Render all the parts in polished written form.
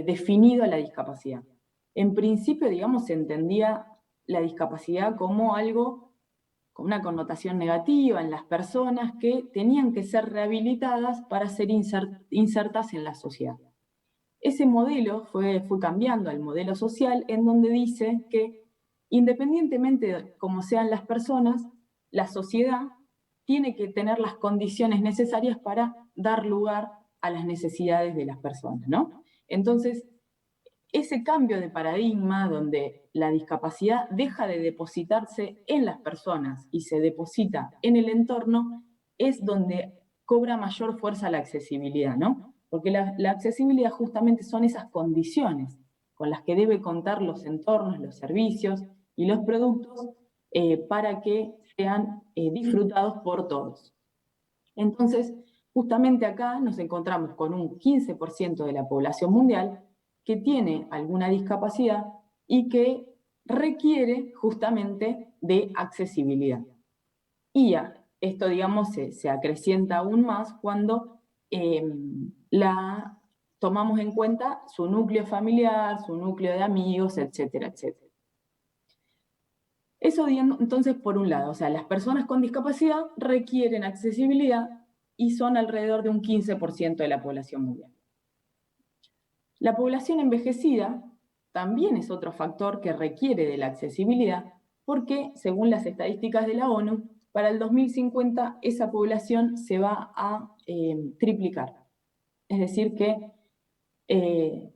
definido a la discapacidad. En principio, digamos, se entendía la discapacidad como algo con una connotación negativa en las personas que tenían que ser rehabilitadas para ser insertas en la sociedad. Ese modelo fue cambiando al modelo social, en donde dice que independientemente de cómo sean las personas, la sociedad tiene que tener las condiciones necesarias para dar lugar a las necesidades de las personas, ¿no? Entonces, ese cambio de paradigma donde la discapacidad deja de depositarse en las personas y se deposita en el entorno, es donde cobra mayor fuerza la accesibilidad, ¿no? Porque la accesibilidad justamente son esas condiciones con las que debe contar los entornos, los servicios y los productos para que sean disfrutados por todos. Entonces, justamente acá nos encontramos con un 15% de la población mundial que tiene alguna discapacidad y que requiere justamente de accesibilidad. Y esto, digamos, se acrecienta aún más cuando tomamos en cuenta su núcleo familiar, su núcleo de amigos, etcétera, etcétera. Eso, entonces, por un lado, o sea, las personas con discapacidad requieren accesibilidad y son alrededor de un 15% de la población mundial. La población envejecida también es otro factor que requiere de la accesibilidad porque, según las estadísticas de la ONU, para el 2050 esa población se va a triplicar. Es decir que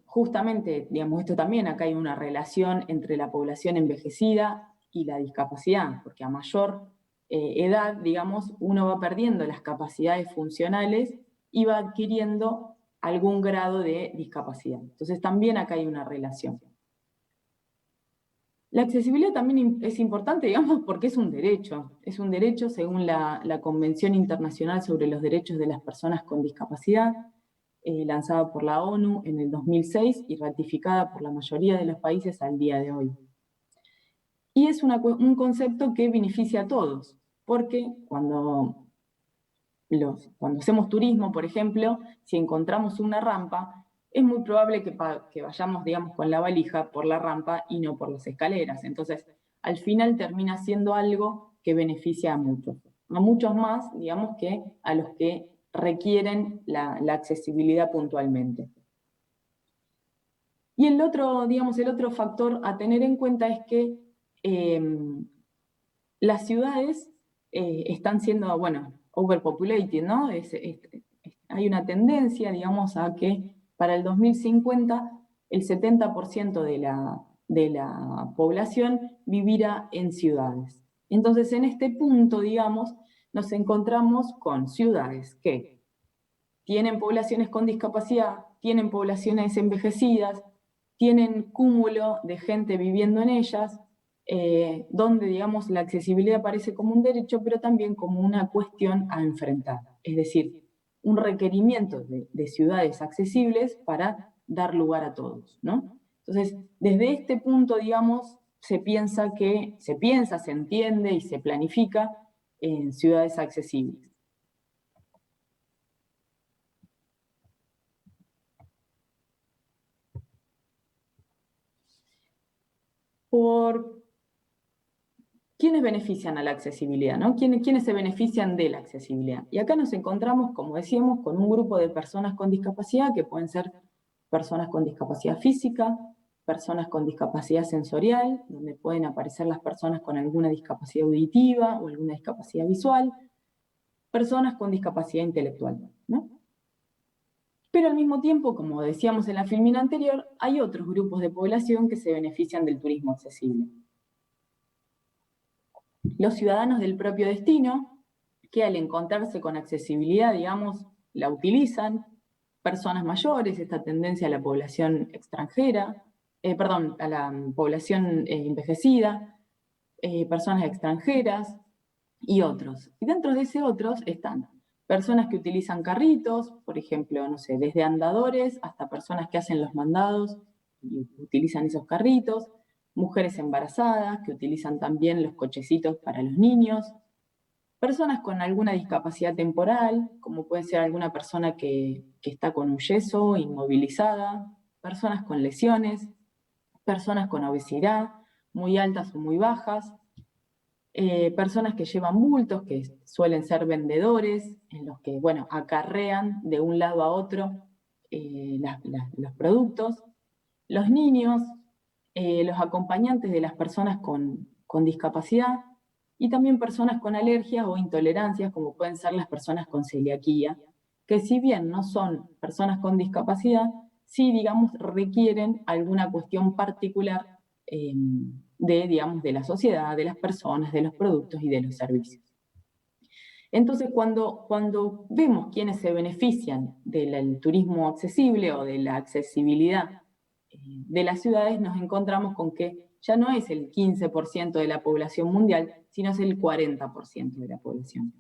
justamente, digamos, esto también, acá hay una relación entre la población envejecida y la discapacidad, porque a mayor edad, digamos, uno va perdiendo las capacidades funcionales y va adquiriendo algún grado de discapacidad. Entonces también acá hay una relación. La accesibilidad también es importante, digamos, porque es un derecho según la Convención Internacional sobre los Derechos de las Personas con Discapacidad, lanzada por la ONU en el 2006 y ratificada por la mayoría de los países al día de hoy. Y es un concepto que beneficia a todos, porque cuando hacemos turismo, por ejemplo, si encontramos una rampa, es muy probable que vayamos, digamos, con la valija por la rampa y no por las escaleras. Entonces, al final termina siendo algo que beneficia a muchos más, digamos, que a los que requieren la accesibilidad puntualmente. Y el otro factor a tener en cuenta es que las ciudades están siendo, overpopulated, ¿no? Hay una tendencia, digamos, a que para el 2050 el 70% de la población vivirá en ciudades. Entonces, en este punto, digamos, nos encontramos con ciudades que tienen poblaciones con discapacidad, tienen poblaciones envejecidas, tienen cúmulo de gente viviendo en ellas, donde, digamos, la accesibilidad aparece como un derecho, pero también como una cuestión a enfrentar. Es decir, un requerimiento de ciudades accesibles para dar lugar a todos, ¿no? Entonces, desde este punto, digamos, se entiende y se planifica en ciudades accesibles. Por quiénes benefician a la accesibilidad, ¿no? ¿Quiénes se benefician de la accesibilidad? Y acá nos encontramos, como decíamos, con un grupo de personas con discapacidad, que pueden ser personas con discapacidad física, personas con discapacidad sensorial, donde pueden aparecer las personas con alguna discapacidad auditiva o alguna discapacidad visual, personas con discapacidad intelectual, ¿no? Pero al mismo tiempo, como decíamos en la filmina anterior, hay otros grupos de población que se benefician del turismo accesible. Los ciudadanos del propio destino, que al encontrarse con accesibilidad, digamos, la utilizan, personas mayores, esta tendencia a la población extranjera, a la población envejecida, personas extranjeras y otros. Y dentro de ese otros están personas que utilizan carritos, por ejemplo, no sé, desde andadores hasta personas que hacen los mandados y utilizan esos carritos, mujeres embarazadas que utilizan también los cochecitos para los niños, personas con alguna discapacidad temporal, como puede ser alguna persona que está con un yeso, inmovilizada, personas con lesiones, personas con obesidad, muy altas o muy bajas, personas que llevan bultos, que suelen ser vendedores, en los que, bueno, acarrean de un lado a otro los productos, los niños, los acompañantes de las personas con discapacidad, y también personas con alergias o intolerancias, como pueden ser las personas con celiaquía, que si bien no son personas con discapacidad, sí, digamos, requieren alguna cuestión particular digamos, de la sociedad, de las personas, de los productos y de los servicios. Entonces, cuando vemos quiénes se benefician del turismo accesible o de la accesibilidad de las ciudades, nos encontramos con que ya no es el 15% de la población mundial, sino es el 40% de la población.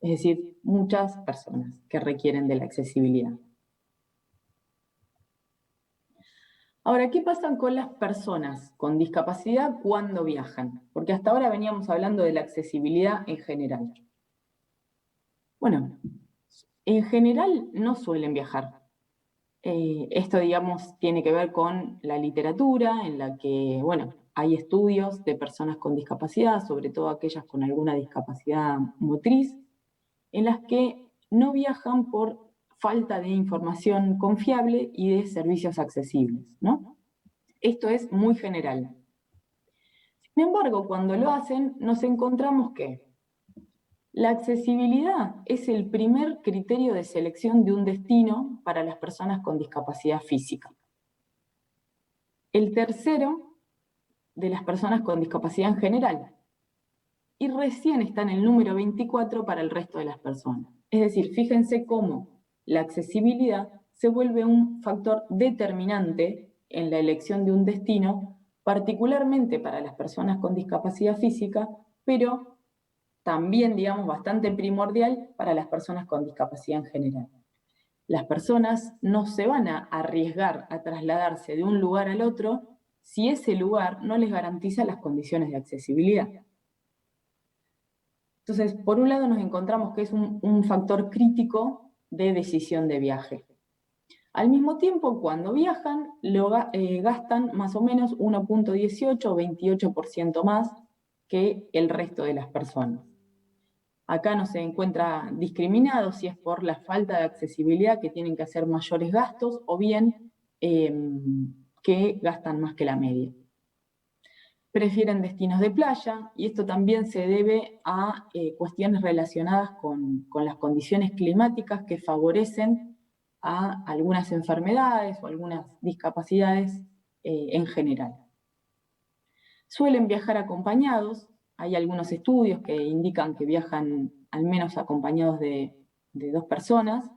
Es decir, muchas personas que requieren de la accesibilidad. Ahora, ¿qué pasa con las personas con discapacidad cuando viajan? Porque hasta ahora veníamos hablando de la accesibilidad en general. Bueno, en general no suelen viajar. Esto, digamos, tiene que ver con la literatura, en la que, bueno, hay estudios de personas con discapacidad, sobre todo aquellas con alguna discapacidad motriz, en las que no viajan por falta de información confiable y de servicios accesibles, ¿no? Esto es muy general. Sin embargo, cuando lo hacen, nos encontramos que la accesibilidad es el primer criterio de selección de un destino para las personas con discapacidad física. El tercero, de las personas con discapacidad en general. Y recién está en el número 24 para el resto de las personas. Es decir, fíjense cómo la accesibilidad se vuelve un factor determinante en la elección de un destino, particularmente para las personas con discapacidad física, pero también, digamos, bastante primordial para las personas con discapacidad en general. Las personas no se van a arriesgar a trasladarse de un lugar al otro si ese lugar no les garantiza las condiciones de accesibilidad. Entonces, por un lado nos encontramos que es un factor crítico de decisión de viaje. Al mismo tiempo, cuando viajan, gastan más o menos 1,18 o 28% más que el resto de las personas. Acá no se encuentra discriminado si es por la falta de accesibilidad que tienen que hacer mayores gastos o bien que gastan más que la media. Prefieren destinos de playa y esto también se debe a cuestiones relacionadas con las condiciones climáticas que favorecen a algunas enfermedades o algunas discapacidades en general. Suelen viajar acompañados. Hay algunos estudios que indican que viajan al menos acompañados de 2 personas.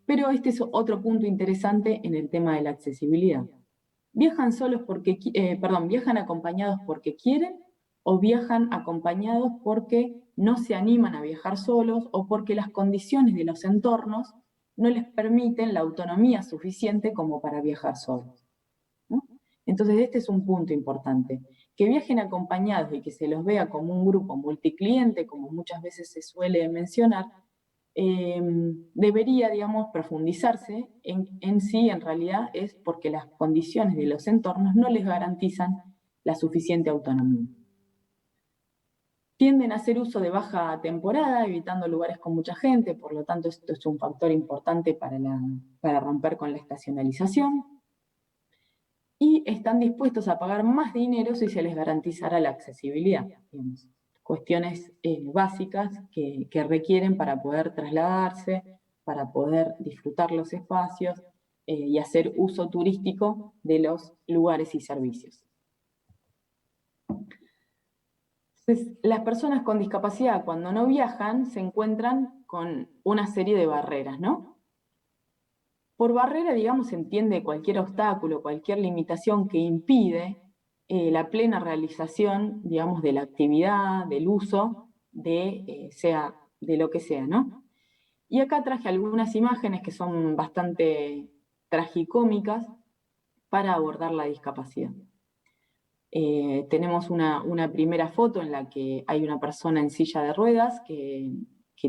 Pero este es otro punto interesante en el tema de la accesibilidad. ¿Viajan viajan acompañados porque quieren o viajan acompañados porque no se animan a viajar solos o porque las condiciones de los entornos no les permiten la autonomía suficiente como para viajar solos? ¿No? Entonces este es un punto importante. Que viajen acompañados y que se los vea como un grupo multicliente, como muchas veces se suele mencionar, debería, digamos, profundizarse en si en realidad es porque las condiciones de los entornos no les garantizan la suficiente autonomía. Tienden a hacer uso de baja temporada, evitando lugares con mucha gente, por lo tanto esto es un factor importante para romper con la estacionalización. Y están dispuestos a pagar más dinero si se les garantizara la accesibilidad, digamos. Cuestiones básicas que requieren para poder trasladarse, para poder disfrutar los espacios y hacer uso turístico de los lugares y servicios. Entonces, las personas con discapacidad cuando no viajan se encuentran con una serie de barreras, ¿no? Por barrera, digamos, se entiende cualquier obstáculo, cualquier limitación que impide la plena realización, digamos, de la actividad, del uso, sea de lo que sea, ¿no? Y acá traje algunas imágenes que son bastante tragicómicas para abordar la discapacidad. Tenemos una primera foto en la que hay una persona en silla de ruedas que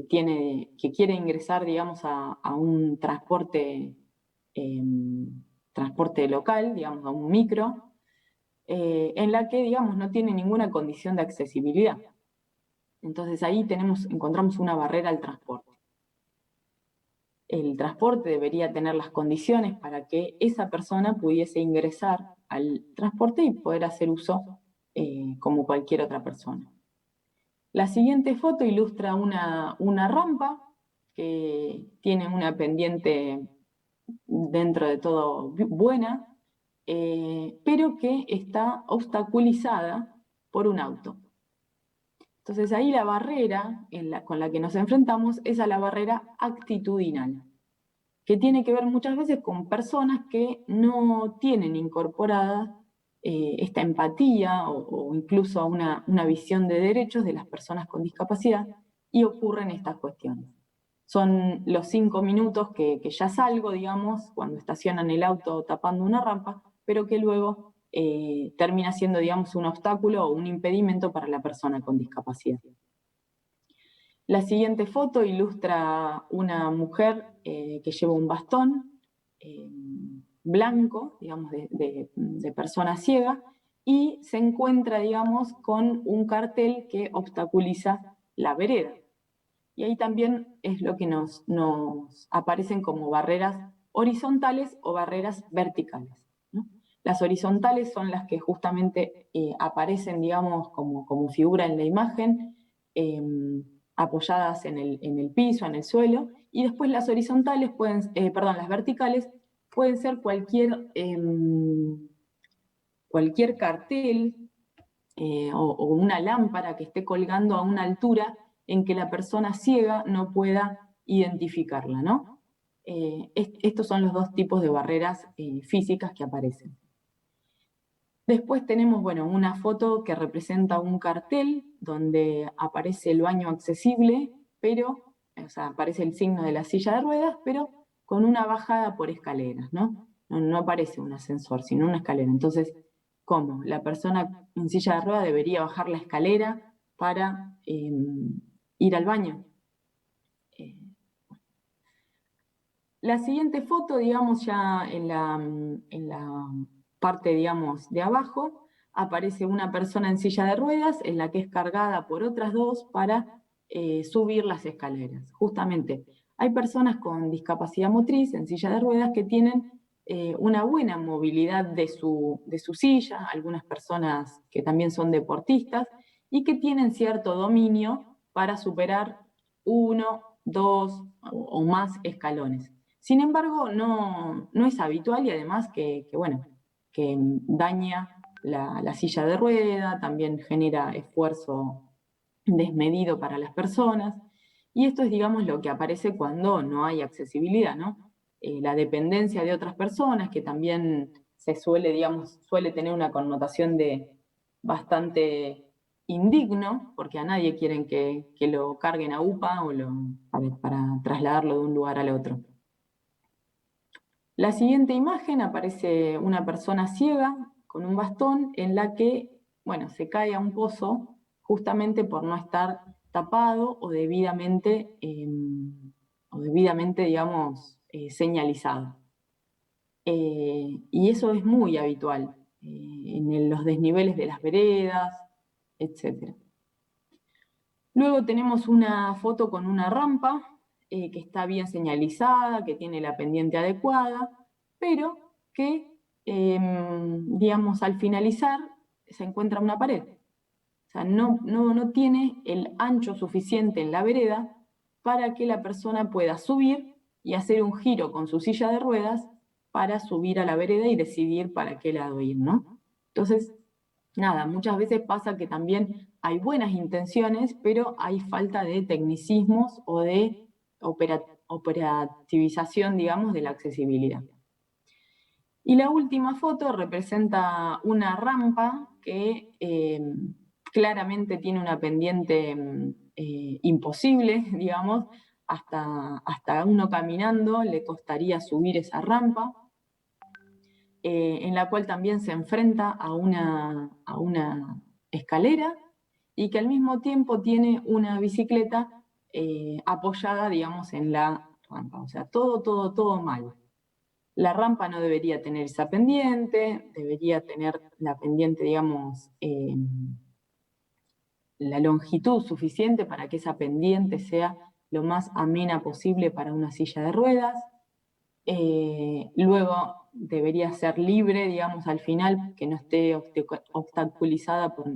quiere ingresar, digamos, a un transporte transporte local, digamos, a un micro, en la que, digamos, no tiene ninguna condición de accesibilidad. Entonces ahí encontramos una barrera al transporte. El transporte debería tener las condiciones para que esa persona pudiese ingresar al transporte y poder hacer uso como cualquier otra persona. La siguiente foto ilustra una rampa que tiene una pendiente dentro de todo buena, pero que está obstaculizada por un auto. Entonces ahí la barrera con la que nos enfrentamos es a la barrera actitudinal, que tiene que ver muchas veces con personas que no tienen incorporada esta empatía o incluso una visión de derechos de las personas con discapacidad, y ocurren estas cuestiones. Son los 5 minutos que ya salgo, digamos, cuando estacionan el auto tapando una rampa, pero que luego termina siendo, digamos, un obstáculo o un impedimento para la persona con discapacidad. La siguiente foto ilustra una mujer que lleva un bastón blanco, digamos, de persona ciega, y se encuentra, digamos, con un cartel que obstaculiza la vereda. Y ahí también es lo que nos aparecen como barreras horizontales o barreras verticales, ¿no? Las horizontales son las que justamente aparecen, digamos, como figura en la imagen, apoyadas en el piso, en el suelo, y después las horizontales las verticales pueden ser cualquier cartel o una lámpara que esté colgando a una altura en que la persona ciega no pueda identificarla, ¿no? Estos son los dos tipos de barreras físicas que aparecen. Después tenemos, bueno, una foto que representa un cartel donde aparece el baño accesible, pero, o sea, aparece el signo de la silla de ruedas, pero con una bajada por escaleras, ¿no? No aparece un ascensor, sino una escalera. Entonces, ¿cómo? La persona en silla de ruedas debería bajar la escalera para ir al baño. La siguiente foto, digamos, ya en la parte, digamos, de abajo, aparece una persona en silla de ruedas en la que es cargada por otras dos para subir las escaleras. Justamente, hay personas con discapacidad motriz en silla de ruedas que tienen una buena movilidad de su silla, algunas personas que también son deportistas y que tienen cierto dominio para superar 1, 2 o más escalones. Sin embargo, no es habitual y además que daña la silla de rueda, también genera esfuerzo desmedido para las personas. Y esto es, digamos, lo que aparece cuando no hay accesibilidad, ¿no? La dependencia de otras personas, que también suele tener una connotación de bastante indigno, porque a nadie quieren que lo carguen a UPA o para trasladarlo de un lugar al otro. La siguiente imagen aparece una persona ciega con un bastón en la que, bueno, se cae a un pozo justamente por no estar tapado o debidamente, digamos, señalizado. Y eso es muy habitual en los desniveles de las veredas, etc. Luego tenemos una foto con una rampa que está bien señalizada, que tiene la pendiente adecuada, pero que, digamos, al finalizar se encuentra una pared. O sea, no tiene el ancho suficiente en la vereda para que la persona pueda subir y hacer un giro con su silla de ruedas para subir a la vereda y decidir para qué lado ir, ¿no? Entonces, nada, muchas veces pasa que también hay buenas intenciones, pero hay falta de tecnicismos o de operativización, digamos, de la accesibilidad. Y la última foto representa una rampa que claramente tiene una pendiente imposible, digamos, hasta uno caminando le costaría subir esa rampa, en la cual también se enfrenta a una escalera y que al mismo tiempo tiene una bicicleta apoyada, digamos, en la rampa. O sea, todo mal. La rampa no debería tener esa pendiente, debería tener la pendiente, digamos, la longitud suficiente para que esa pendiente sea lo más amena posible para una silla de ruedas. Luego debería ser libre, digamos, al final, que no esté obstaculizada por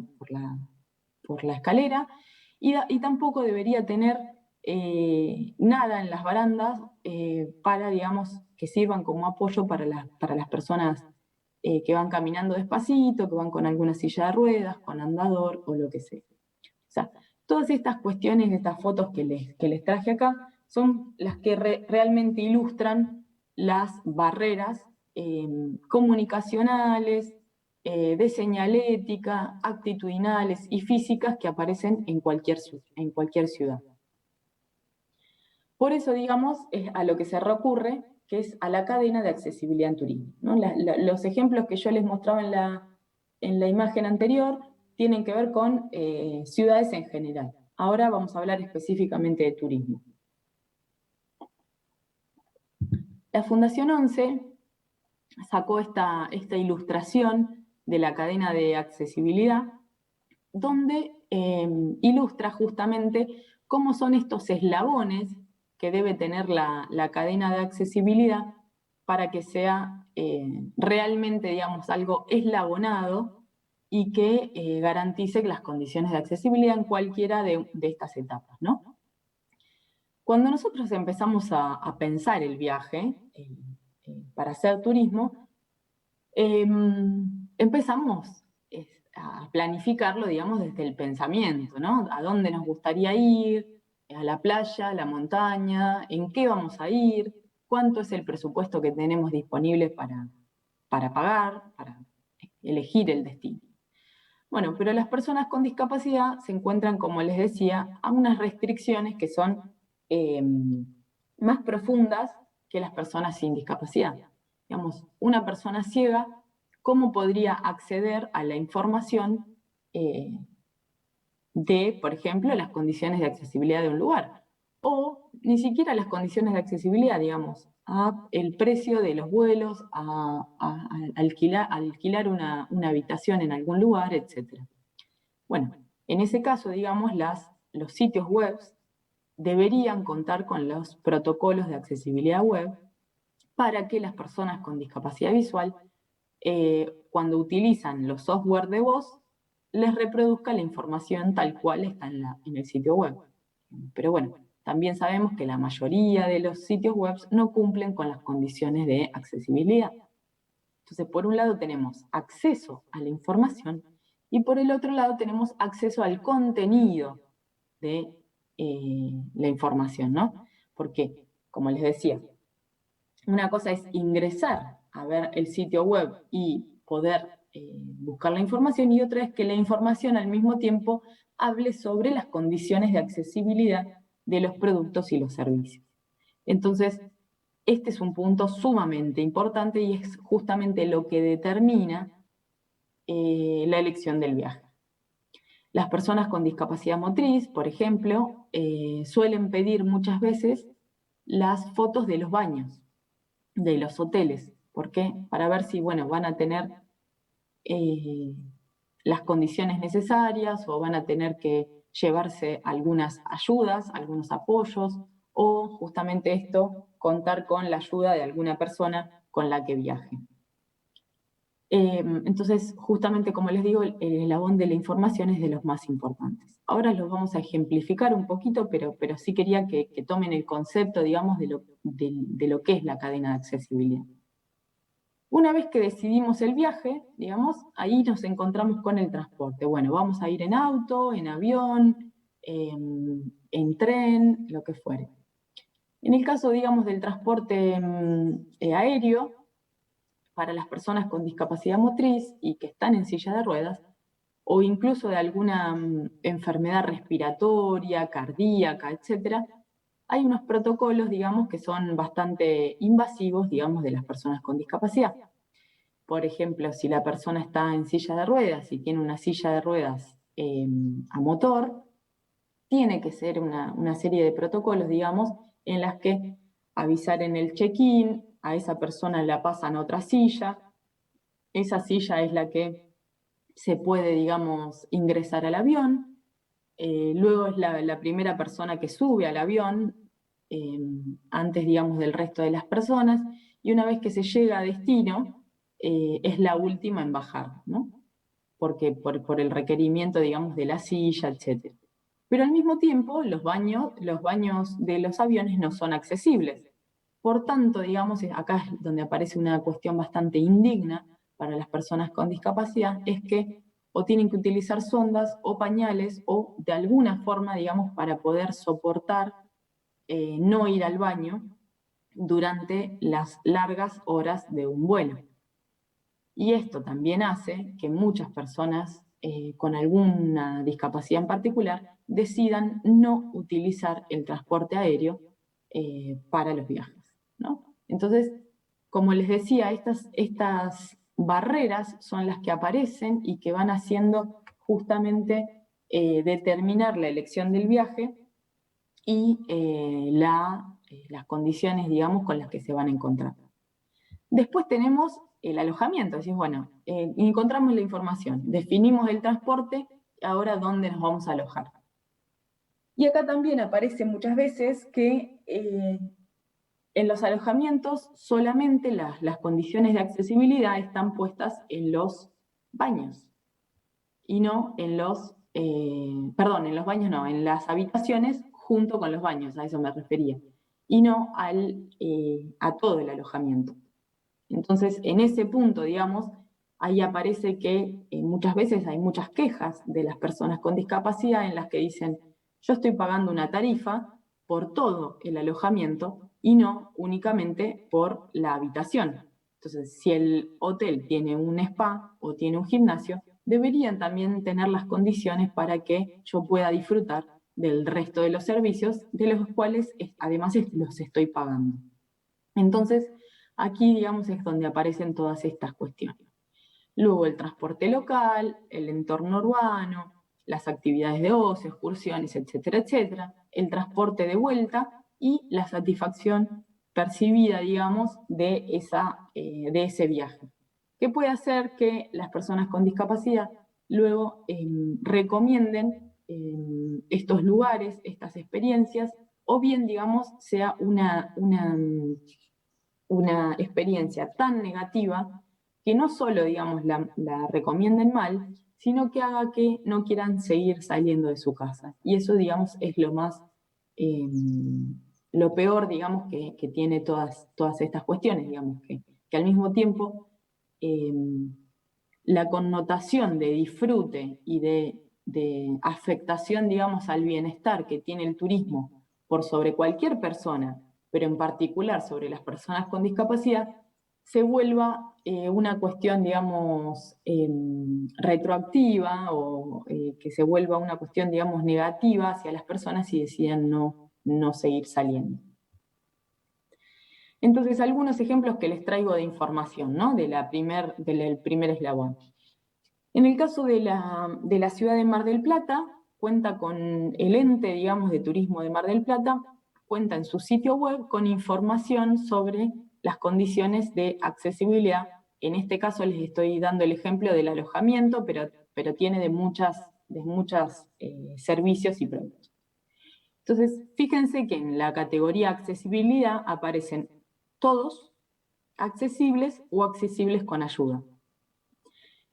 la escalera, y tampoco debería tener nada en las barandas para, digamos, que sirvan como apoyo para las personas que van caminando despacito, que van con alguna silla de ruedas, con andador o lo que sea. O sea, todas estas cuestiones, estas fotos que les traje acá, son las que realmente ilustran las barreras comunicacionales, de señalética, actitudinales y físicas que aparecen en cualquier ciudad. Por eso, digamos, es a lo que se recurre, que es a la cadena de accesibilidad en turismo, ¿no? Los ejemplos que yo les mostraba en la imagen anterior tienen que ver con ciudades en general. Ahora vamos a hablar específicamente de turismo. La Fundación 11 sacó esta ilustración de la cadena de accesibilidad, donde ilustra justamente cómo son estos eslabones que debe tener la cadena de accesibilidad para que sea realmente, digamos, algo eslabonado y que garantice las condiciones de accesibilidad en cualquiera de estas etapas, ¿no? Cuando nosotros empezamos a pensar el viaje para hacer turismo, empezamos a planificarlo, digamos, desde el pensamiento, ¿no? ¿A dónde nos gustaría ir? ¿A la playa, a la montaña? ¿En qué vamos a ir? ¿Cuánto es el presupuesto que tenemos disponible para pagar, para elegir el destino? Bueno, pero las personas con discapacidad se encuentran, como les decía, a unas restricciones que son más profundas que las personas sin discapacidad. Digamos, una persona ciega, ¿cómo podría acceder a la información de, por ejemplo, las condiciones de accesibilidad de un lugar? O ni siquiera las condiciones de accesibilidad, digamos, a el precio de los vuelos, a alquilar una habitación en algún lugar, etc. Bueno, en ese caso, digamos, los sitios web deberían contar con los protocolos de accesibilidad web para que las personas con discapacidad visual, cuando utilizan los software de voz, les reproduzca la información tal cual está en el sitio web. Pero bueno, también sabemos que la mayoría de los sitios web no cumplen con las condiciones de accesibilidad. Entonces, por un lado tenemos acceso a la información y por el otro lado tenemos acceso al contenido de la información, ¿no? Porque, como les decía, una cosa es ingresar a ver el sitio web y poder buscar la información, y otra es que la información al mismo tiempo hable sobre las condiciones de accesibilidad de los productos y los servicios. Entonces, este es un punto sumamente importante y es justamente lo que determina la elección del viaje. Las personas con discapacidad motriz, por ejemplo, suelen pedir muchas veces las fotos de los baños, de los hoteles. ¿Por qué? Para ver si, bueno, van a tener las condiciones necesarias o van a tener que llevarse algunas ayudas, algunos apoyos, o justamente esto, contar con la ayuda de alguna persona con la que viaje. Entonces, justamente como les digo, el eslabón de la información es de los más importantes. Ahora los vamos a ejemplificar un poquito, pero sí quería que tomen el concepto, digamos, de lo que es la cadena de accesibilidad. Una vez que decidimos el viaje, digamos, ahí nos encontramos con el transporte. Bueno, vamos a ir en auto, en avión, en tren, lo que fuere. En el caso, digamos, del transporte aéreo, para las personas con discapacidad motriz y que están en silla de ruedas, o incluso de alguna enfermedad respiratoria, cardíaca, etc., hay unos protocolos, digamos, que son bastante invasivos, digamos, de las personas con discapacidad. Por ejemplo, si la persona está en silla de ruedas y tiene una silla de ruedas a motor, tiene que ser una serie de protocolos, digamos, en las que avisar en el check-in, a esa persona la pasan a otra silla, esa silla es la que se puede, digamos, ingresar al avión, luego es la primera persona que sube al avión, antes, digamos, del resto de las personas, y una vez que se llega a destino, es la última en bajar, ¿no? Porque por el requerimiento, digamos, de la silla, etc. Pero al mismo tiempo, los baños de los aviones no son accesibles. Por tanto, digamos, acá es donde aparece una cuestión bastante indigna para las personas con discapacidad, es que o tienen que utilizar sondas o pañales o de alguna forma, digamos, para poder soportar no ir al baño durante las largas horas de un vuelo. Y esto también hace que muchas personas con alguna discapacidad en particular decidan no utilizar el transporte aéreo para los viajes, ¿no? Entonces, como les decía, estas barreras son las que aparecen y que van haciendo justamente determinar la elección del viaje y las condiciones, digamos, con las que se van a encontrar. Después tenemos el alojamiento, decís, bueno, encontramos la información, definimos el transporte, ahora dónde nos vamos a alojar. Y acá también aparece muchas veces que en los alojamientos solamente las condiciones de accesibilidad están puestas en los baños y no en los, en los baños no, en las habitaciones junto con los baños, a eso me refería, y no a todo el alojamiento. Entonces, en ese punto, digamos, ahí aparece que muchas veces hay muchas quejas de las personas con discapacidad en las que dicen, yo estoy pagando una tarifa por todo el alojamiento y no únicamente por la habitación. Entonces, si el hotel tiene un spa o tiene un gimnasio, deberían también tener las condiciones para que yo pueda disfrutar del resto de los servicios, de los cuales además los estoy pagando. Entonces, aquí, digamos, es donde aparecen todas estas cuestiones. Luego el transporte local, el entorno urbano, las actividades de ocio, excursiones, etcétera, etcétera, el transporte de vuelta y la satisfacción percibida, digamos, de ese viaje, que puede hacer que las personas con discapacidad luego recomienden estos lugares, estas experiencias, o bien, digamos, sea una experiencia tan negativa que no solo, digamos, la recomienden mal, sino que haga que no quieran seguir saliendo de su casa. Y eso, digamos, es lo peor, digamos, que tiene todas estas cuestiones, digamos, que al mismo tiempo la connotación de disfrute y de afectación, digamos, al bienestar que tiene el turismo por sobre cualquier persona, pero en particular sobre las personas con discapacidad, se vuelva una cuestión, digamos, retroactiva o que se vuelva una cuestión, digamos, negativa hacia las personas y decidan no seguir saliendo. Entonces, algunos ejemplos que les traigo de información, ¿no? Del primer eslabón. En el caso de la ciudad de Mar del Plata, cuenta con el ente, digamos, de turismo de Mar del Plata, cuenta en su sitio web con información sobre las condiciones de accesibilidad. En este caso les estoy dando el ejemplo del alojamiento, pero tiene de muchos servicios y productos. Entonces, fíjense que en la categoría accesibilidad aparecen todos accesibles o accesibles con ayuda.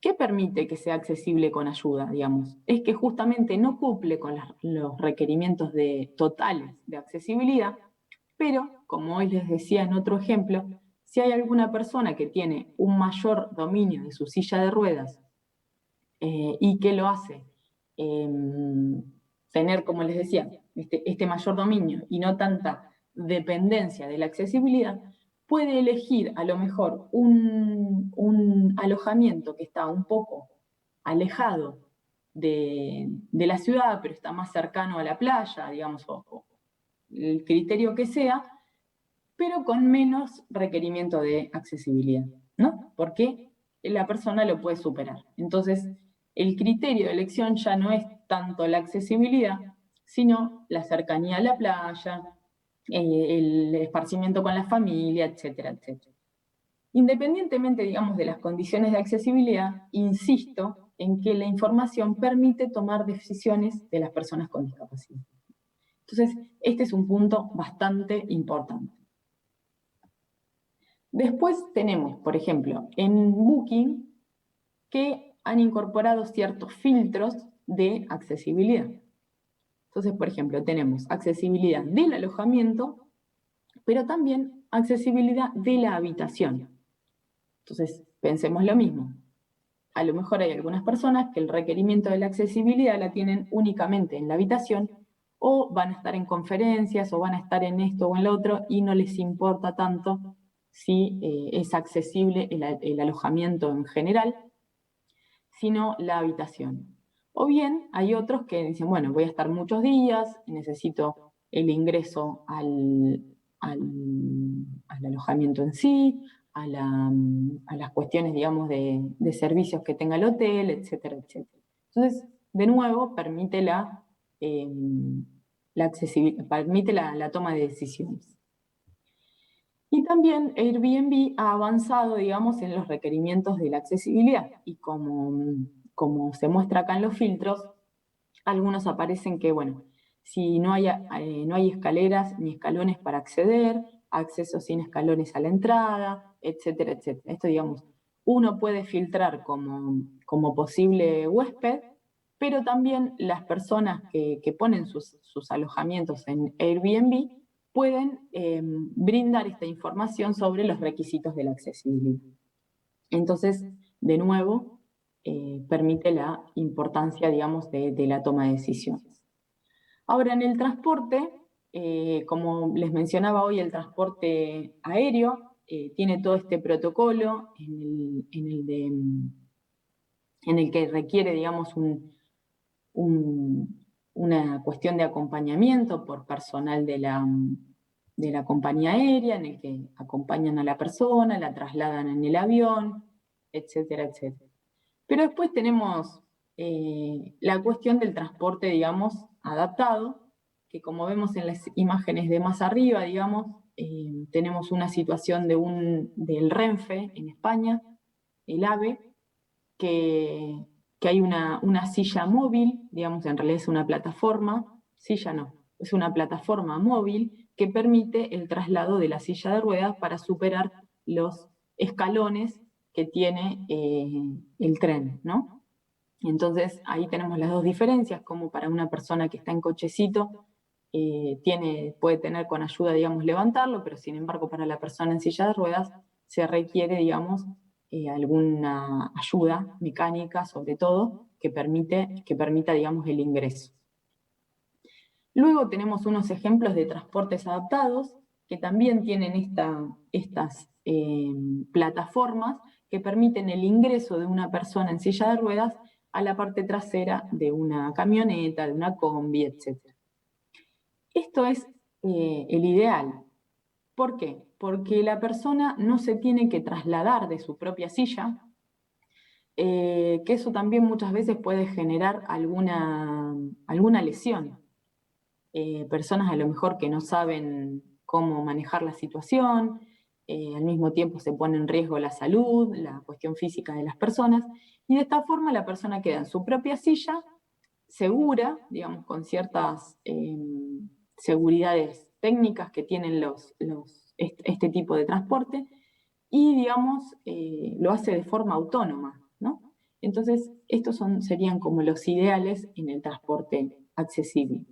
¿Qué permite que sea accesible con ayuda, digamos? Es que justamente no cumple con los requerimientos totales de accesibilidad, pero, como hoy les decía en otro ejemplo, si hay alguna persona que tiene un mayor dominio de su silla de ruedas y que lo hace tener, como les decía, este mayor dominio y no tanta dependencia de la accesibilidad, puede elegir a lo mejor un alojamiento que está un poco alejado de la ciudad, pero está más cercano a la playa, digamos, o el criterio que sea, pero con menos requerimiento de accesibilidad, ¿no? Porque la persona lo puede superar. Entonces, el criterio de elección ya no es tanto la accesibilidad, sino la cercanía a la playa, el esparcimiento con la familia, etcétera, etcétera. Independientemente, digamos, de las condiciones de accesibilidad, insisto en que la información permite tomar decisiones de las personas con discapacidad. Entonces, este es un punto bastante importante. Después tenemos, por ejemplo, en Booking, que han incorporado ciertos filtros de accesibilidad. Entonces, por ejemplo, tenemos accesibilidad del alojamiento, pero también accesibilidad de la habitación. Entonces, pensemos lo mismo. A lo mejor hay algunas personas que el requerimiento de la accesibilidad la tienen únicamente en la habitación, o van a estar en conferencias, o van a estar en esto o en lo otro, y no les importa tanto si es accesible el alojamiento en general, sino la habitación. O bien hay otros que dicen, bueno, voy a estar muchos días, necesito el ingreso al alojamiento en sí, a las cuestiones, digamos, de servicios que tenga el hotel, etcétera, etcétera. Entonces, de nuevo, permite permite la toma de decisiones. Y también Airbnb ha avanzado, digamos, en los requerimientos de la accesibilidad. Y como se muestra acá en los filtros, algunos aparecen que, bueno, si no hay escaleras ni escalones para acceder, acceso sin escalones a la entrada, etcétera, etcétera. Esto, digamos, uno puede filtrar como posible huésped, pero también las personas que ponen sus alojamientos en Airbnb pueden brindar esta información sobre los requisitos de la accesibilidad. Entonces, de nuevo, permite la importancia, digamos, de la toma de decisiones. Ahora, en el transporte, como les mencionaba hoy, el transporte aéreo tiene todo este protocolo en el que requiere, digamos, una cuestión de acompañamiento por personal de la compañía aérea, en el que acompañan a la persona, la trasladan en el avión, etcétera, etcétera. Pero después tenemos la cuestión del transporte, digamos, adaptado, que como vemos en las imágenes de más arriba, digamos, tenemos una situación del Renfe en España, el AVE, que hay una silla móvil, digamos, en realidad es una plataforma, silla no, es una plataforma móvil que permite el traslado de la silla de ruedas para superar los escalones que tiene el tren, ¿no? Entonces ahí tenemos las dos diferencias, como para una persona que está en cochecito puede tener con ayuda, digamos, levantarlo, pero sin embargo para la persona en silla de ruedas se requiere, digamos, alguna ayuda mecánica, sobre todo, que permita, digamos, el ingreso. Luego tenemos unos ejemplos de transportes adaptados que también tienen estas plataformas que permiten el ingreso de una persona en silla de ruedas a la parte trasera de una camioneta, de una combi, etc. Esto es el ideal. ¿Por qué? Porque la persona no se tiene que trasladar de su propia silla, que eso también muchas veces puede generar alguna lesión. Personas a lo mejor que no saben cómo manejar la situación, al mismo tiempo se pone en riesgo la salud, la cuestión física de las personas, y de esta forma la persona queda en su propia silla, segura, digamos, con ciertas seguridades técnicas que tienen este tipo de transporte, y, digamos, lo hace de forma autónoma, ¿no? Entonces, estos serían como los ideales en el transporte accesible.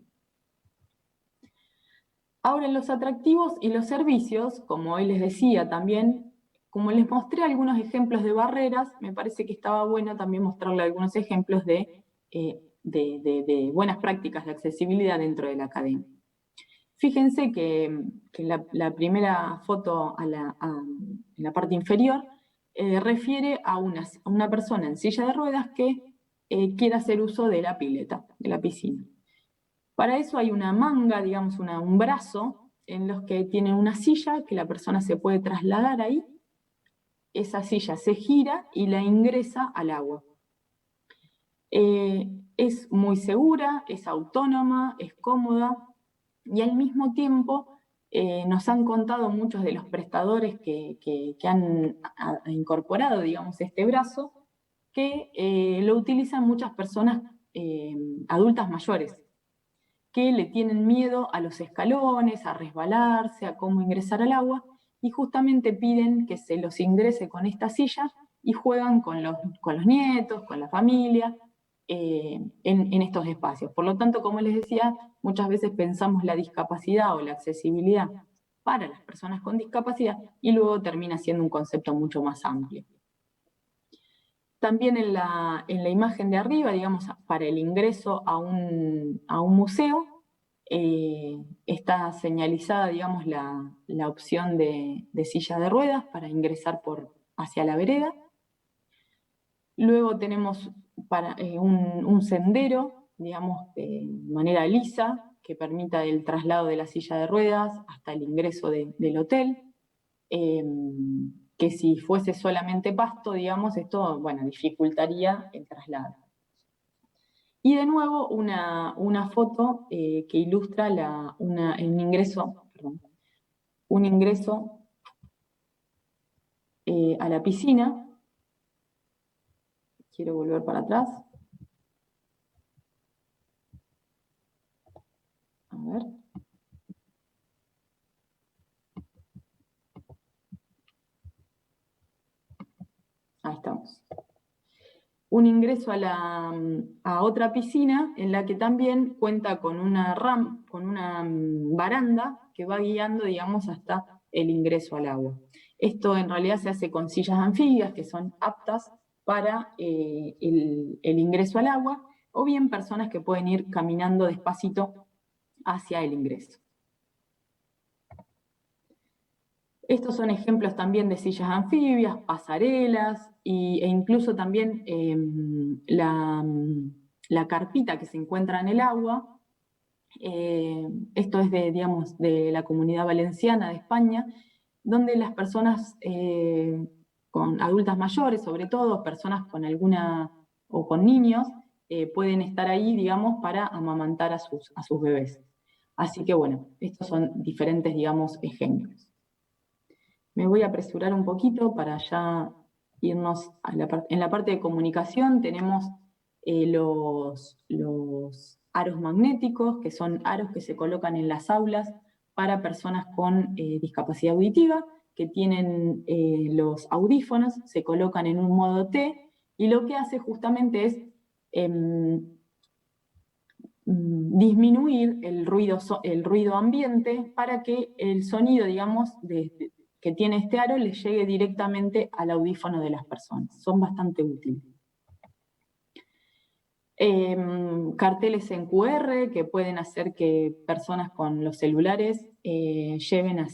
Ahora, en los atractivos y los servicios, como hoy les decía también, como les mostré algunos ejemplos de barreras, me parece que estaba bueno también mostrarle algunos ejemplos de buenas prácticas de accesibilidad dentro de la academia. Fíjense que la primera foto en la parte inferior refiere a una persona en silla de ruedas que quiere hacer uso de la pileta, de la piscina. Para eso hay una manga, digamos, un brazo, en los que tiene una silla que la persona se puede trasladar ahí. Esa silla se gira y la ingresa al agua. Es muy segura, es autónoma, es cómoda y al mismo tiempo nos han contado muchos de los prestadores que han incorporado, digamos, este brazo, que lo utilizan muchas personas adultas mayores, que le tienen miedo a los escalones, a resbalarse, a cómo ingresar al agua, y justamente piden que se los ingrese con esta silla y juegan con los nietos, con la familia, en estos espacios. Por lo tanto, como les decía, muchas veces pensamos la discapacidad o la accesibilidad para las personas con discapacidad y luego termina siendo un concepto mucho más amplio. También en la imagen de arriba, digamos, para el ingreso a un museo, está señalizada, digamos, la opción de silla de ruedas para ingresar hacia la vereda. Luego tenemos un sendero, digamos, de manera lisa, que permita el traslado de la silla de ruedas hasta el ingreso del hotel. Que si fuese solamente pasto, digamos, esto, bueno, dificultaría el traslado. Y de nuevo una foto que ilustra un ingreso a la piscina. Quiero volver para atrás. A ver. Ahí estamos. Un ingreso a otra piscina en la que también cuenta con una baranda que va guiando, digamos, hasta el ingreso al agua. Esto en realidad se hace con sillas anfibias que son aptas para el ingreso al agua, o bien personas que pueden ir caminando despacito hacia el ingreso. Estos son ejemplos también de sillas anfibias, pasarelas e incluso también la carpita que se encuentra en el agua. Esto es de la Comunidad Valenciana de España, donde las personas con adultas mayores, sobre todo personas con o con niños, pueden estar ahí, digamos, para amamantar a sus bebés. Así que bueno, estos son diferentes, digamos, ejemplos. Me voy a apresurar un poquito para ya irnos en la parte de comunicación. Tenemos los aros magnéticos, que son aros que se colocan en las aulas para personas con discapacidad auditiva, que tienen los audífonos, se colocan en un modo T, y lo que hace justamente es disminuir el ruido ambiente para que el sonido, digamos, que tiene este aro le llegue directamente al audífono de las personas. Son bastante útiles. Carteles en QR que pueden hacer que personas con los celulares lleven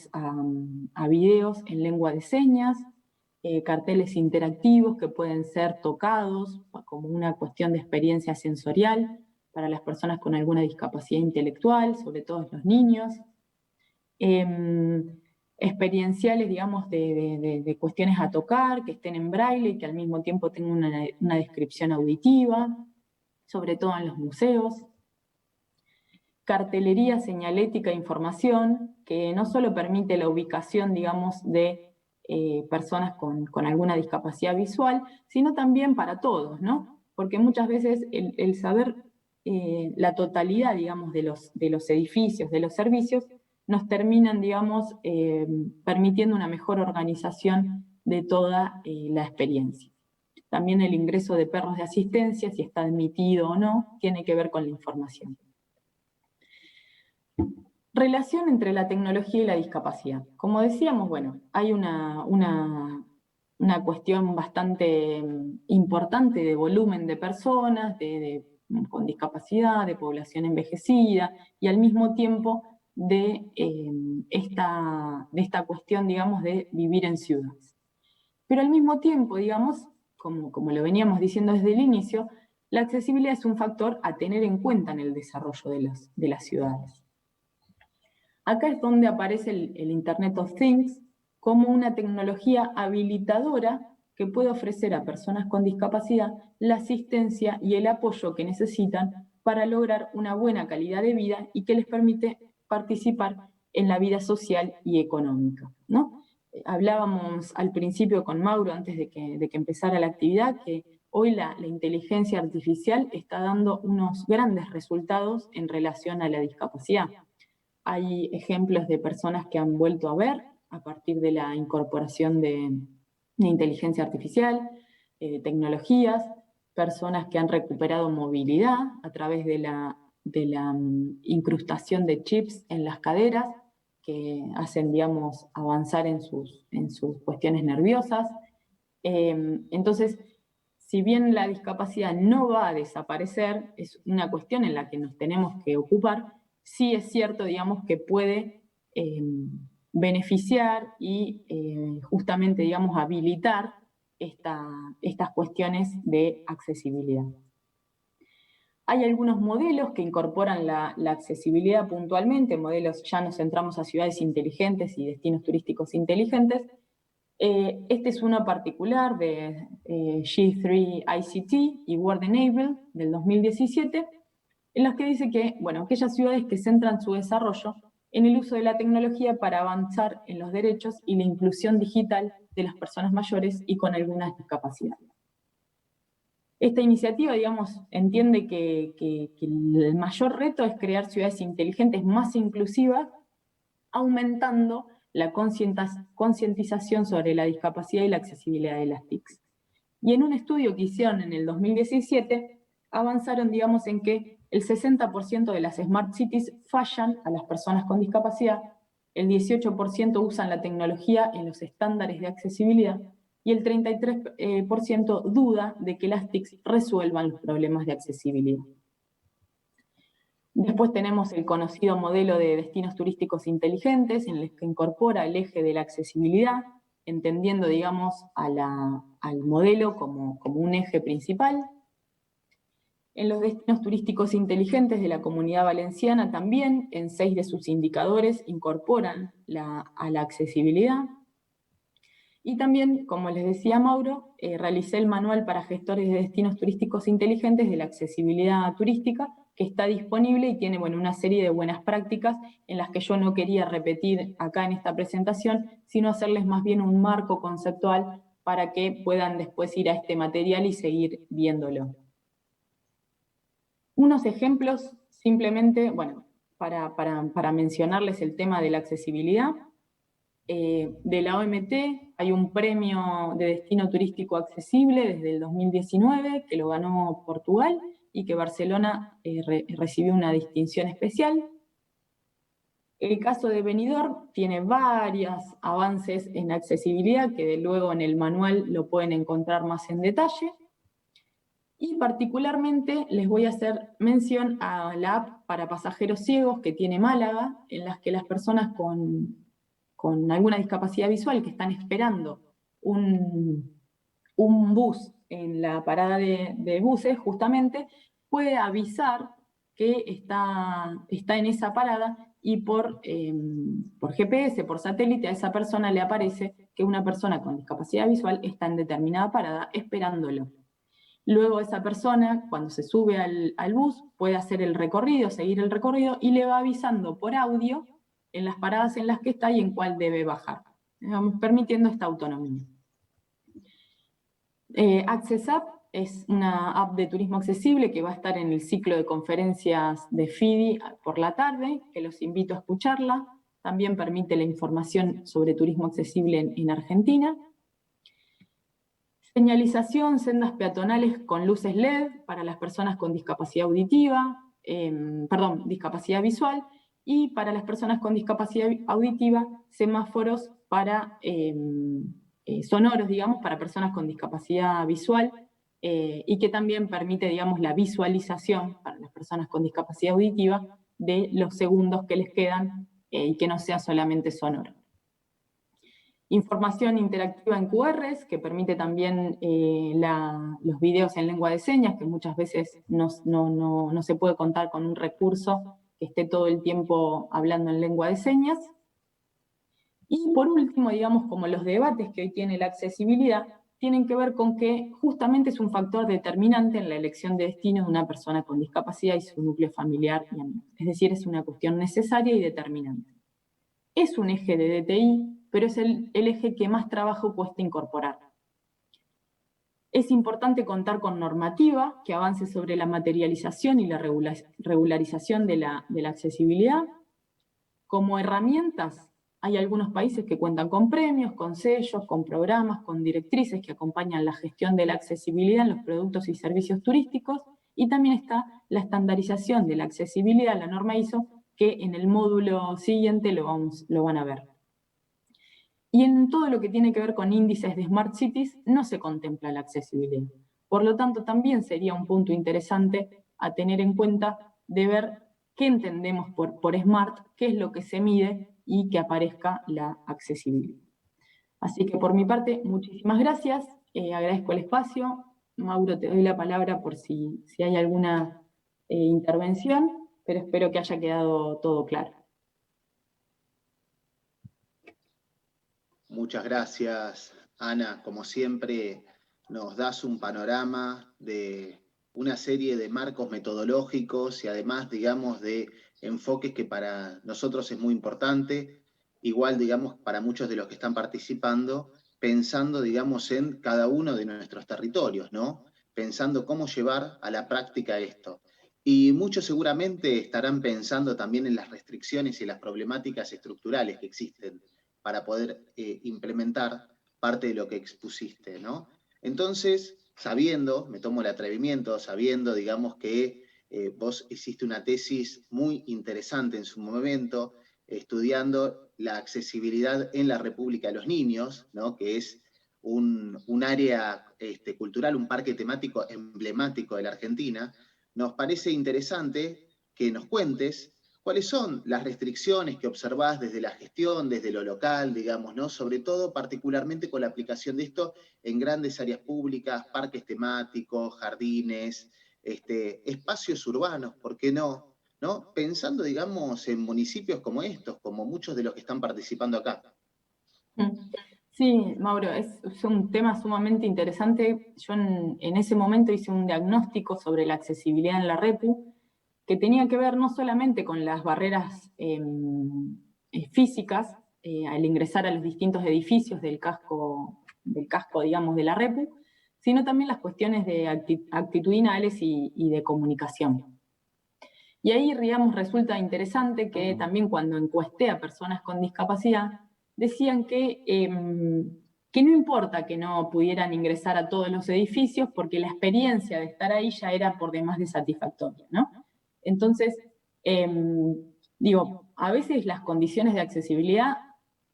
a videos en lengua de señas, carteles interactivos que pueden ser tocados como una cuestión de experiencia sensorial para las personas con alguna discapacidad intelectual, sobre todo los niños. Experienciales, digamos, de cuestiones a tocar, que estén en braille y que al mismo tiempo tengan una descripción auditiva, sobre todo en los museos. Cartelería, señalética e información, que no solo permite la ubicación, digamos, de personas con alguna discapacidad visual, sino también para todos, ¿no? Porque muchas veces el saber la totalidad, digamos, de los edificios, de los servicios, nos terminan, digamos, permitiendo una mejor organización de toda la experiencia. También el ingreso de perros de asistencia, si está admitido o no, tiene que ver con la información. Relación entre la tecnología y la discapacidad. Como decíamos, bueno, hay una cuestión bastante importante de volumen de personas con discapacidad, de población envejecida, y al mismo tiempo de esta cuestión, digamos, de vivir en ciudades. Pero al mismo tiempo, digamos, como lo veníamos diciendo desde el inicio, la accesibilidad es un factor a tener en cuenta en el desarrollo de las ciudades. Acá es donde aparece el Internet of Things como una tecnología habilitadora que puede ofrecer a personas con discapacidad la asistencia y el apoyo que necesitan para lograr una buena calidad de vida y que les permite participar en la vida social y económica, ¿no? Hablábamos al principio con Mauro, antes de que empezara la actividad, que hoy la inteligencia artificial está dando unos grandes resultados en relación a la discapacidad. Hay ejemplos de personas que han vuelto a ver a partir de la incorporación de inteligencia artificial, tecnologías, personas que han recuperado movilidad a través de la incrustación de chips en las caderas, que hacen, digamos, avanzar en sus cuestiones nerviosas. Entonces, si bien la discapacidad no va a desaparecer, es una cuestión en la que nos tenemos que ocupar, sí es cierto, digamos, que puede beneficiar y justamente, digamos, habilitar estas cuestiones de accesibilidad. Hay algunos modelos que incorporan la accesibilidad puntualmente, modelos, ya nos centramos a ciudades inteligentes y destinos turísticos inteligentes. Este es uno particular de G3 ICT y World Enable del 2017, en los que dice que, bueno, aquellas ciudades que centran su desarrollo en el uso de la tecnología para avanzar en los derechos y la inclusión digital de las personas mayores y con algunas discapacidades. Esta iniciativa, digamos, entiende que el mayor reto es crear ciudades inteligentes más inclusivas, aumentando la concientización sobre la discapacidad y la accesibilidad de las TICs. Y en un estudio que hicieron en el 2017, avanzaron, digamos, en que el 60% de las Smart Cities fallan a las personas con discapacidad, el 18% usan la tecnología en los estándares de accesibilidad, y el 33% duda de que las TICs resuelvan los problemas de accesibilidad. Después tenemos el conocido modelo de destinos turísticos inteligentes, en el que incorpora el eje de la accesibilidad, entendiendo, digamos, al modelo como un eje principal. En los destinos turísticos inteligentes de la Comunidad Valenciana también, en 6 de sus indicadores, incorporan a la accesibilidad. Y también, como les decía Mauro, realicé el manual para gestores de destinos turísticos inteligentes de la accesibilidad turística, que está disponible y tiene, bueno, una serie de buenas prácticas en las que yo no quería repetir acá en esta presentación, sino hacerles más bien un marco conceptual para que puedan después ir a este material y seguir viéndolo. Unos ejemplos, simplemente, bueno, para mencionarles el tema de la accesibilidad. De la OMT hay un premio de destino turístico accesible desde el 2019 que lo ganó Portugal y que Barcelona recibió una distinción especial. El caso de Benidorm tiene varios avances en accesibilidad que luego en el manual lo pueden encontrar más en detalle. Y particularmente les voy a hacer mención a la app para pasajeros ciegos que tiene Málaga, en las que las personas con alguna discapacidad visual que están esperando un bus en la parada de buses, justamente, puede avisar que está en esa parada y por GPS, por satélite, a esa persona le aparece que una persona con discapacidad visual está en determinada parada esperándolo. Luego esa persona, cuando se sube al bus, puede hacer el recorrido, seguir el recorrido, y le va avisando por audio en las paradas en las que está y en cuál debe bajar, permitiendo esta autonomía. Access App es una app de turismo accesible que va a estar en el ciclo de conferencias de FIDI por la tarde, que los invito a escucharla. También permite la información sobre turismo accesible en Argentina. Señalización, sendas peatonales con luces LED para las personas con discapacidad auditiva, discapacidad visual, y para las personas con discapacidad auditiva, semáforos para sonoros, digamos, para personas con discapacidad visual, y que también permite, digamos, la visualización para las personas con discapacidad auditiva de los segundos que les quedan y que no sea solamente sonoro. Información interactiva en QRs, que permite también los videos en lengua de señas, que muchas veces no se puede contar con un recurso que esté todo el tiempo hablando en lengua de señas. Y por último, digamos, como los debates que hoy tiene la accesibilidad, tienen que ver con que justamente es un factor determinante en la elección de destino de una persona con discapacidad y su núcleo familiar y amigos. Es decir, es una cuestión necesaria y determinante. es un eje de DTI, pero es el eje que más trabajo cuesta incorporar. Es importante contar con normativa que avance sobre la materialización y la regularización de la accesibilidad. Como herramientas, hay algunos países que cuentan con premios, con sellos, con programas, con directrices que acompañan la gestión de la accesibilidad en los productos y servicios turísticos, y también está la estandarización de la accesibilidad, la norma ISO, que en el módulo siguiente lo van a ver. Y en todo lo que tiene que ver con índices de Smart Cities no se contempla la accesibilidad. Por lo tanto, también sería un punto interesante a tener en cuenta de ver qué entendemos por Smart, qué es lo que se mide y que aparezca la accesibilidad. Así que por mi parte, muchísimas gracias, agradezco el espacio. Mauro, te doy la palabra por si hay alguna intervención, pero espero que haya quedado todo claro. Muchas gracias, Ana. Como siempre, nos das un panorama de una serie de marcos metodológicos y además, digamos, de enfoques que para nosotros es muy importante, igual, digamos, para muchos de los que están participando, pensando, digamos, en cada uno de nuestros territorios, ¿no? Pensando cómo llevar a la práctica esto. Y muchos seguramente estarán pensando también en las restricciones y las problemáticas estructurales que existen para poder implementar parte de lo que expusiste, ¿no? Entonces, sabiendo, me tomo el atrevimiento, sabiendo, digamos, que vos hiciste una tesis muy interesante en su momento, estudiando la accesibilidad en la República de los Niños, ¿no? Que es un área cultural, un parque temático emblemático de la Argentina, nos parece interesante que nos cuentes ¿cuáles son las restricciones que observás desde la gestión, desde lo local, digamos, ¿no? Sobre todo, particularmente con la aplicación de esto en grandes áreas públicas, parques temáticos, jardines, espacios urbanos, ¿por qué no? ¿No? Pensando, digamos, en municipios como estos, como muchos de los que están participando acá. Sí, Mauro, es un tema sumamente interesante. Yo en ese momento hice un diagnóstico sobre la accesibilidad en la REPU, que tenía que ver no solamente con las barreras físicas al ingresar a los distintos edificios del casco, digamos, de la REPU, sino también las cuestiones de actitudinales y de comunicación. Y ahí, digamos, resulta interesante que también cuando encuesté a personas con discapacidad, decían que no importa que no pudieran ingresar a todos los edificios, porque la experiencia de estar ahí ya era por demás de satisfactoria, ¿no? Entonces, digo, a veces las condiciones de accesibilidad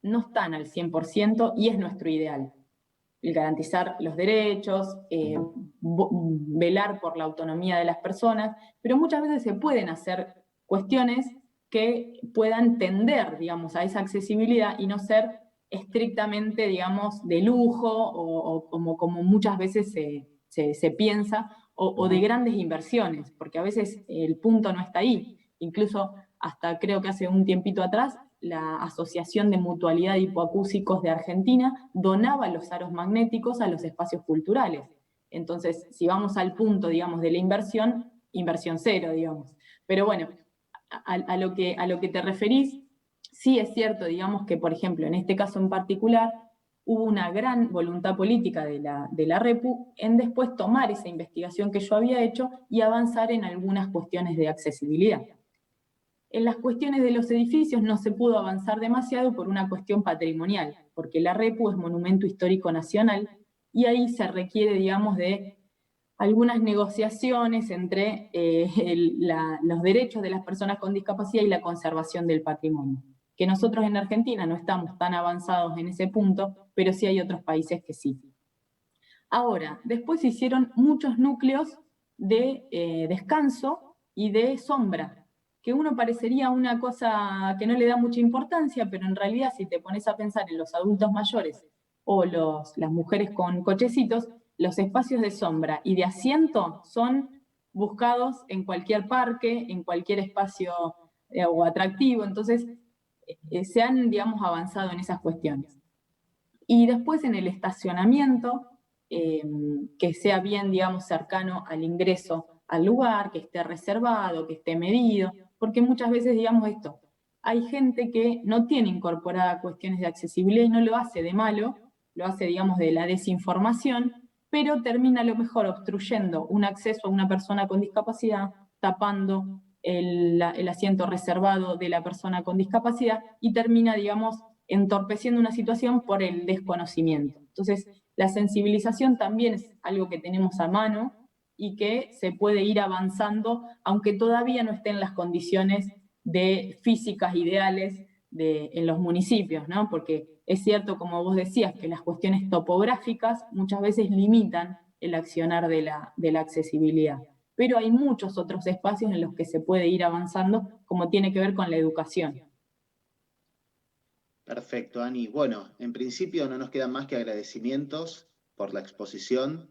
no están al 100% y es nuestro ideal. El garantizar los derechos, velar por la autonomía de las personas, pero muchas veces se pueden hacer cuestiones que puedan tender, digamos, a esa accesibilidad y no ser estrictamente, digamos, de lujo o como muchas veces se piensa, o de grandes inversiones, porque a veces el punto no está ahí. Incluso hasta creo que hace un tiempito atrás, la Asociación de Mutualidad de Hipoacúsicos de Argentina donaba los aros magnéticos a los espacios culturales. Entonces, si vamos al punto, digamos, de la inversión cero, digamos. Pero bueno, a lo que te referís, sí es cierto, digamos, que, por ejemplo, en este caso en particular, hubo una gran voluntad política de la REPU en después tomar esa investigación que yo había hecho y avanzar en algunas cuestiones de accesibilidad. En las cuestiones de los edificios no se pudo avanzar demasiado por una cuestión patrimonial, porque la REPU es Monumento Histórico Nacional y ahí se requiere, digamos, de algunas negociaciones entre los derechos de las personas con discapacidad y la conservación del patrimonio. Que nosotros en Argentina no estamos tan avanzados en ese punto, pero sí hay otros países que sí. Ahora, después se hicieron muchos núcleos de descanso y de sombra, que uno parecería una cosa que no le da mucha importancia, pero en realidad si te pones a pensar en los adultos mayores o las mujeres con cochecitos, los espacios de sombra y de asiento son buscados en cualquier parque, en cualquier espacio o atractivo, entonces se han, digamos, avanzado en esas cuestiones. Y después en el estacionamiento, que sea bien, digamos, cercano al ingreso al lugar, que esté reservado, que esté medido, porque muchas veces, digamos, esto, hay gente que no tiene incorporada cuestiones de accesibilidad y no lo hace de malo, lo hace, digamos, de la desinformación, pero termina a lo mejor obstruyendo un acceso a una persona con discapacidad, tapando el asiento reservado de la persona con discapacidad y termina, digamos, entorpeciendo una situación por el desconocimiento. Entonces, la sensibilización también es algo que tenemos a mano y que se puede ir avanzando, aunque todavía no estén las condiciones de físicas ideales en los municipios, ¿no? Porque es cierto, como vos decías, que las cuestiones topográficas muchas veces limitan el accionar de la accesibilidad. Pero hay muchos otros espacios en los que se puede ir avanzando, como tiene que ver con la educación. Perfecto, Ani. Bueno, en principio no nos quedan más que agradecimientos por la exposición.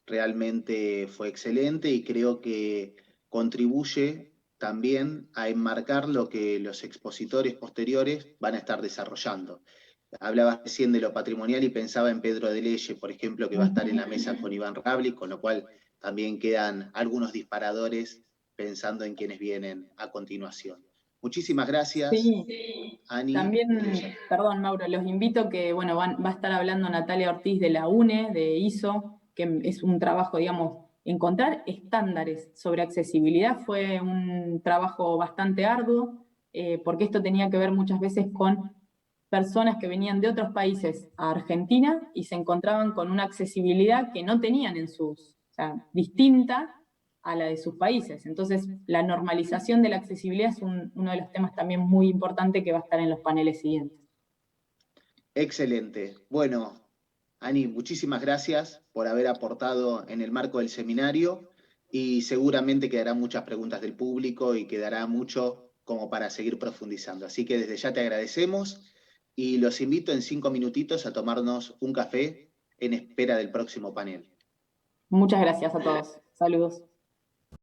Realmente fue excelente y creo que contribuye también a enmarcar lo que los expositores posteriores van a estar desarrollando. Hablabas recién de lo patrimonial y pensaba en Pedro de Leye, por ejemplo, que va a estar en la mesa con Iván Rabli, con lo cual también quedan algunos disparadores pensando en quienes vienen a continuación. Muchísimas gracias, Sí, Ani. también, perdón Mauro, los invito que, bueno, va a estar hablando Natalia Ortiz de la UNE, de ISO, que es un trabajo, digamos, encontrar estándares sobre accesibilidad fue un trabajo bastante arduo, porque esto tenía que ver muchas veces con personas que venían de otros países a Argentina y se encontraban con una accesibilidad que no tenían en sus, o sea, distinta a la de sus países. Entonces, la normalización de la accesibilidad es uno de los temas también muy importante que va a estar en los paneles siguientes. Excelente. Bueno, Ani, muchísimas gracias por haber aportado en el marco del seminario y seguramente quedarán muchas preguntas del público y quedará mucho como para seguir profundizando. Así que desde ya te agradecemos y los invito en 5 minutitos a tomarnos un café en espera del próximo panel. Muchas gracias a todos. Saludos.